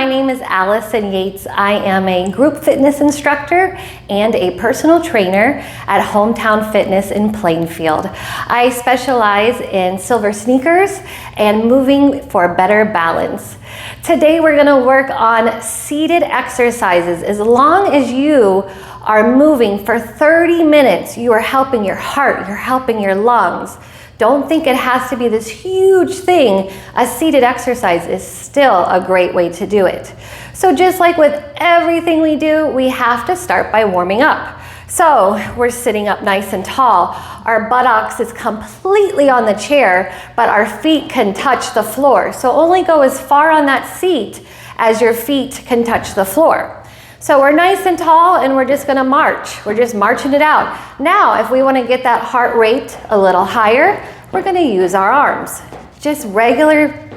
my name is Allison Yates. I am a group fitness instructor and a personal trainer at Hometown Fitness in Plainfield. I specialize in silver sneakers and moving for better balance. Today we're going to work on seated exercises. As long as you are moving for 30 minutes, you are helping your heart, you're helping your lungs. Don't think it has to be this huge thing. A seated exercise is still a great way to do it. So just like with everything we do, we have to start by warming up. So we're sitting up nice and tall. Our buttocks is completely on the chair, but our feet can touch the floor. So only go as far on that seat as your feet can touch the floor. So we're nice and tall and we're just gonna march. We're just marching it out. Now, if we wanna get that heart rate a little higher, we're gonna use our arms. Just regular,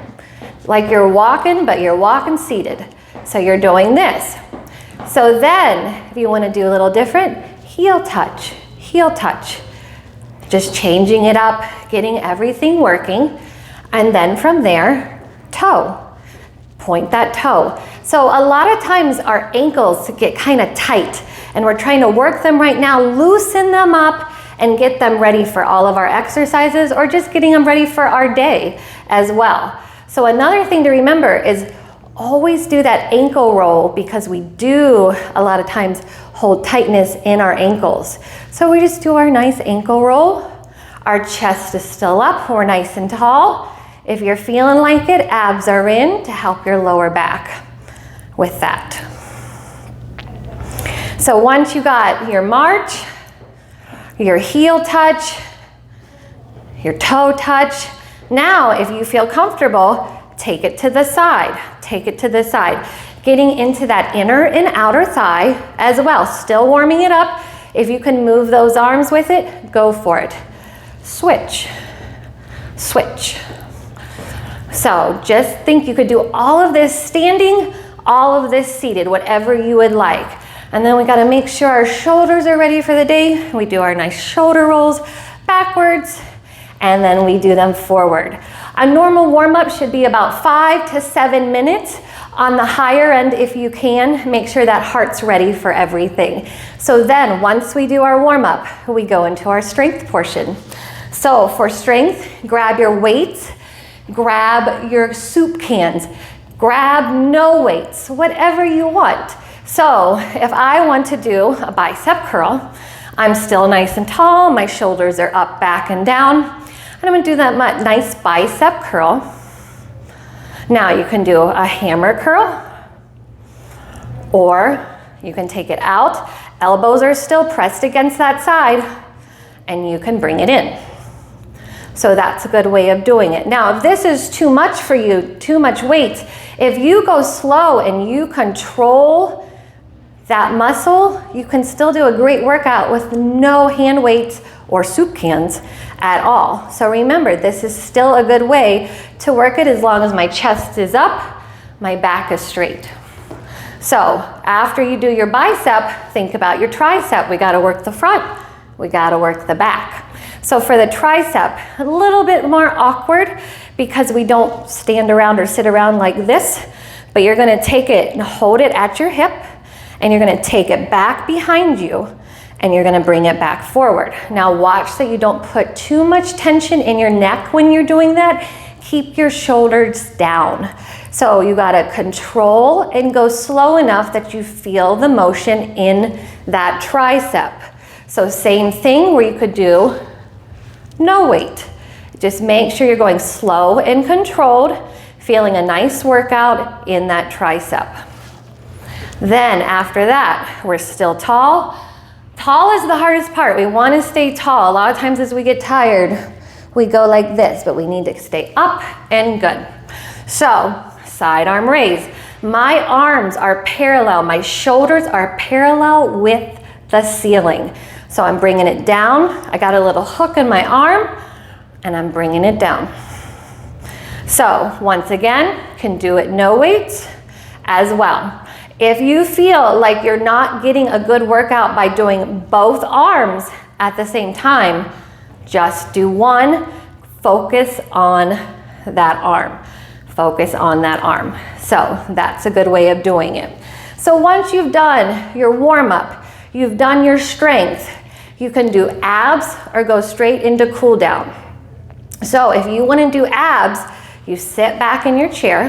like you're walking, but you're walking seated. So you're doing this. So then, if you wanna do a little different, heel touch, heel touch. Just changing it up, getting everything working. And then from there, toe. Point that toe. So a lot of times our ankles get kind of tight and we're trying to work them right now, loosen them up and get them ready for all of our exercises or just getting them ready for our day as well. So another thing to remember is always do that ankle roll because we do a lot of times hold tightness in our ankles. So we just do our nice ankle roll. Our chest is still up, we're nice and tall. If you're feeling like it, abs are in to help your lower back with that. So once you got your march, your heel touch, your toe touch, now if you feel comfortable, take it to the side. Take it to the side. Getting into that inner and outer thigh as well. Still warming it up. If you can move those arms with it, go for it. Switch, switch. So just think you could do all of this standing, all of this seated, whatever you would like. And then we got to make sure our shoulders are ready for the day. We do our nice shoulder rolls backwards, and then we do them forward. A normal warm-up should be about 5 to 7 minutes. On the higher end, if you can, make sure that heart's ready for everything. So then once we do our warm-up, we go into our strength portion. So for strength, grab your weights, grab your soup cans, grab no weights, whatever you want. So if I want to do a bicep curl, I'm still nice and tall, my shoulders are up, back, and down. And I'm gonna do that nice bicep curl. Now you can do a hammer curl, or you can take it out. Elbows are still pressed against that side, and you can bring it in. So that's a good way of doing it. Now, if this is too much for you, too much weight, if you go slow and you control that muscle, you can still do a great workout with no hand weights or soup cans at all. So remember, this is still a good way to work it as long as my chest is up, my back is straight. So after you do your bicep, think about your tricep. We gotta work the front, we gotta work the back. So for the tricep, a little bit more awkward because we don't stand around or sit around like this, but you're gonna take it and hold it at your hip, and you're gonna take it back behind you, and you're gonna bring it back forward. Now watch that you don't put too much tension in your neck when you're doing that. Keep your shoulders down. So you gotta control and go slow enough that you feel the motion in that tricep. So same thing where you could do no weight. Just make sure you're going slow and controlled, feeling a nice workout in that tricep. Then after that, we're still tall. Tall is the hardest part. We want to stay tall. A lot of times as we get tired, we go like this, but we need to stay up and good. So side arm raise. My arms are parallel. My shoulders are parallel with the ceiling. So I'm bringing it down. I got a little hook in my arm and I'm bringing it down. So once again, can do it no weights as well. If you feel like you're not getting a good workout by doing both arms at the same time, just do one. Focus on that arm. focus on that arm. So that's a good way of doing it. So once you've done your warm-up, you've done your strength, you can do abs or go straight into cool down. So if you want to do abs, you sit back in your chair,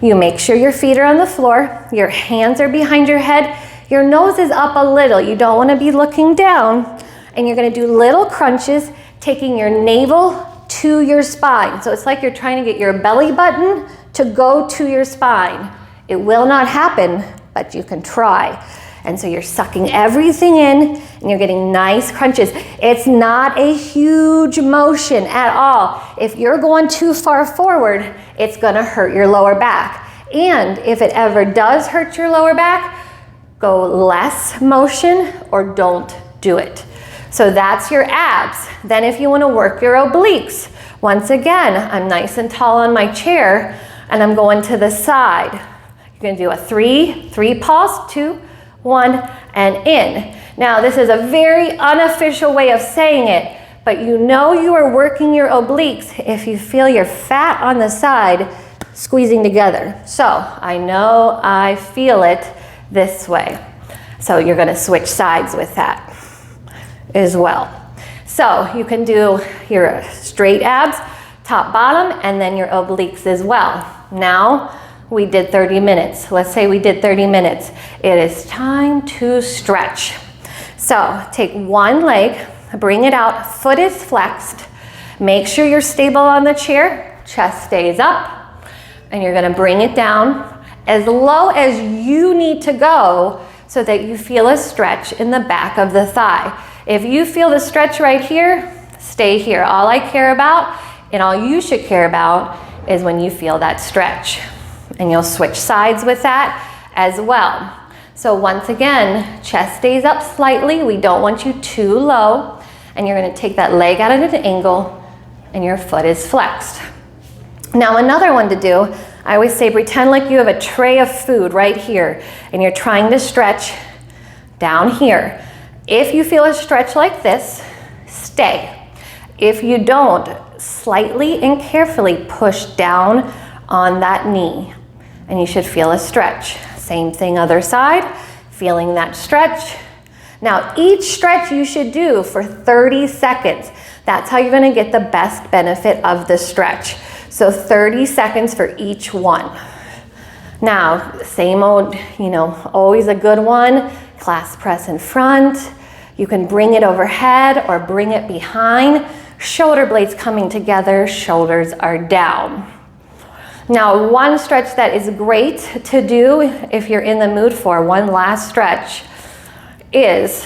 you make sure your feet are on the floor, your hands are behind your head, your nose is up a little, you don't want to be looking down, and you're going to do little crunches, taking your navel to your spine. So it's like you're trying to get your belly button to go to your spine. It will not happen, but you can try. And so you're sucking everything in and you're getting nice crunches. It's not a huge motion at all. If you're going too far forward, it's gonna hurt your lower back. And if it ever does hurt your lower back, go less motion or don't do it. So that's your abs. Then if you wanna work your obliques, once again, I'm nice and tall on my chair and I'm going to the side. You're gonna do a three pause, 2, 1, and in. Now this is a very unofficial way of saying it, but you know you are working your obliques if you feel your fat on the side squeezing together. So I know I feel it this way. So you're gonna switch sides with that as well. So you can do your straight abs, top, bottom, and then your obliques as well. Now, we did 30 minutes. Let's say we did 30 minutes. It is time to stretch. So take one leg, bring it out, foot is flexed. Make sure you're stable on the chair, chest stays up, and you're gonna bring it down as low as you need to go so that you feel a stretch in the back of the thigh. If you feel the stretch right here, stay here. All I care about, and all you should care about, is when you feel that stretch. And you'll switch sides with that as well. So once again, chest stays up slightly. We don't want you too low. And you're gonna take that leg out at an angle and your foot is flexed. Now another one to do, I always say pretend like you have a tray of food right here and you're trying to stretch down here. If you feel a stretch like this, stay. If you don't, slightly and carefully push down on that knee. And you should feel a stretch. Same thing other side, feeling that stretch. Now each stretch you should do for 30 seconds. That's how you're gonna get the best benefit of the stretch. So 30 seconds for each one. Now, same old, always a good one, clasp press in front. You can bring it overhead or bring it behind. Shoulder blades coming together, shoulders are down. Now, one stretch that is great to do if you're in the mood for one last stretch is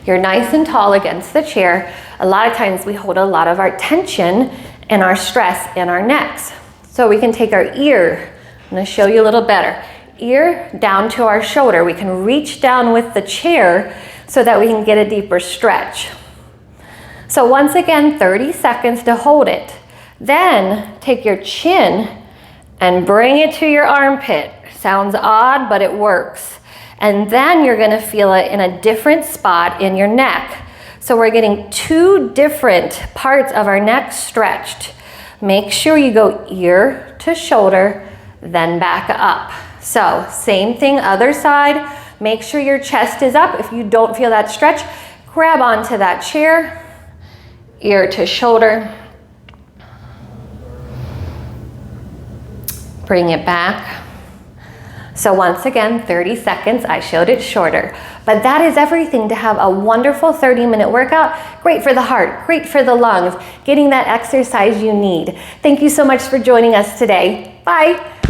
you're nice and tall against the chair. A lot of times we hold a lot of our tension and our stress in our necks. So we can take our ear, I'm gonna show you a little better, ear down to our shoulder. We can reach down with the chair so that we can get a deeper stretch. So once again, 30 seconds to hold it. Then take your chin and bring it to your armpit. Sounds odd, but it works. And then you're gonna feel it in a different spot in your neck. So we're getting two different parts of our neck stretched. Make sure you go ear to shoulder, then back up. So same thing, other side. Make sure your chest is up. If you don't feel that stretch, grab onto that chair, ear to shoulder. Bring it back. So once again, 30 seconds, I showed it shorter. But that is everything to have a wonderful 30-minute workout. Great for the heart, great for the lungs, getting that exercise you need. Thank you so much for joining us today. Bye.